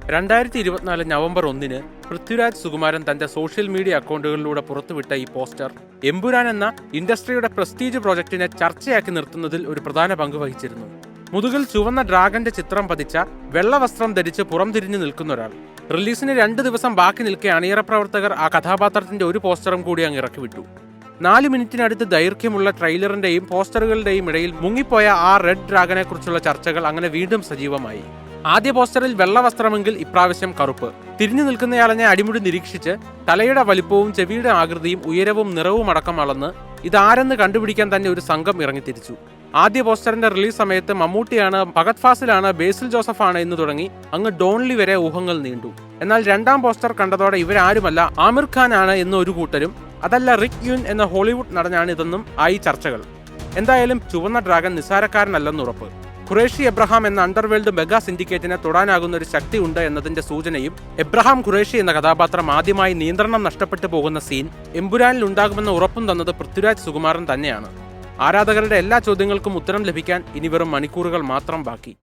2024 November 1 Prithviraj Sukumaran തന്റെ social media അക്കൗണ്ടുകളിലൂടെ പുറത്തുവിട്ട ഈ പോസ്റ്റർ എമ്പുരാൻ എന്ന ഇൻഡസ്ട്രിയുടെ പ്രസ്റ്റീജ് പ്രോജക്റ്റിനെ ചർച്ചയാക്കി നിർത്തുന്നതിൽ ഒരു പ്രധാന പങ്ക് വഹിച്ചിരുന്നു. മുതുകിൽ ചുവന്ന ഡ്രാഗന്റെ ചിത്രം പതിച്ച വെള്ളവസ്ത്രം ധരിച്ച് പുറംതിരിഞ്ഞു നിൽക്കുന്ന ഒരാൾ. റിലീസിന് 2 ദിവസം ബാക്കി നിൽക്കെ അണിയറ പ്രവർത്തകർ ആ കഥാപാത്രത്തിന്റെ ഒരു പോസ്റ്ററും കൂടി അങ്ങ് ഇറക്കിവിട്ടു. 4 മിനിറ്റിനടുത്ത് ദൈർഘ്യമുള്ള ട്രെയിലറിന്റെയും പോസ്റ്ററുകളുടെയും ഇടയിൽ മുങ്ങിപ്പോയ ആ റെഡ് ഡ്രാഗനെ കുറിച്ചുള്ള ചർച്ചകൾ അങ്ങനെ വീണ്ടും സജീവമായി. ആദ്യ പോസ്റ്ററിൽ വെള്ളവസ്ത്രമെങ്കിൽ ഇപ്രാവശ്യം കറുപ്പ്. തിരിഞ്ഞു നിൽക്കുന്നയാളെ അടിമുടി നിരീക്ഷിച്ച് തലയുടെ വലിപ്പവും ചെവിയുടെ ആകൃതിയും ഉയരവും നിറവും അടക്കം അളന്ന് ഇതാരെന്ന് കണ്ടുപിടിക്കാൻ തന്നെ ഒരു സംഘം ഇറങ്ങിത്തിരിച്ചു. ആദ്യ പോസ്റ്ററിന്റെ റിലീസ് സമയത്ത് മമ്മൂട്ടിയാണ്, ഫഹദ് ഫാസിലാണ്, ബേസിൽ ജോസഫാണ് എന്ന് തുടങ്ങി അങ്ങ് ഡോൺലി വരെ ഊഹങ്ങൾ നീണ്ടു. എന്നാൽ രണ്ടാം പോസ്റ്റർ കണ്ടതോടെ ഇവരാരുമല്ല, ആമിർ ഖാൻ ആണ് എന്ന് ഒരു കൂട്ടരും, അതല്ല റിക് യുൻ എന്ന ഹോളിവുഡ് നടനാണ് ഇതെന്നും ആയി ചർച്ചകൾ. എന്തായാലും ചുവന്ന ഡ്രാഗൻ നിസ്സാരക്കാരനല്ലെന്നുറപ്പ്. ഖുറേഷി എബ്രഹാം എന്ന അണ്ടർവേൾഡ് മെഗാ സിൻഡിക്കേറ്റിനെ തൊടാനാകുന്ന ഒരു ശക്തി ഉണ്ട് എന്നതിന്റെ സൂചനയും എബ്രഹാം ഖുറേഷി എന്ന കഥാപാത്രം ആദ്യമായി നിയന്ത്രണം നഷ്ടപ്പെട്ടു പോകുന്ന സീൻ എമ്പുരാനിൽ ഉണ്ടാകുമെന്ന ഉറപ്പും തന്നത് പൃഥ്വിരാജ് സുകുമാരൻ തന്നെയാണ്. ആരാധകരുടെ എല്ലാ ചോദ്യങ്ങൾക്കും ഉത്തരം ലഭിക്കാൻ ഇനി വെറും മണിക്കൂറുകൾ മാത്രം ബാക്കി.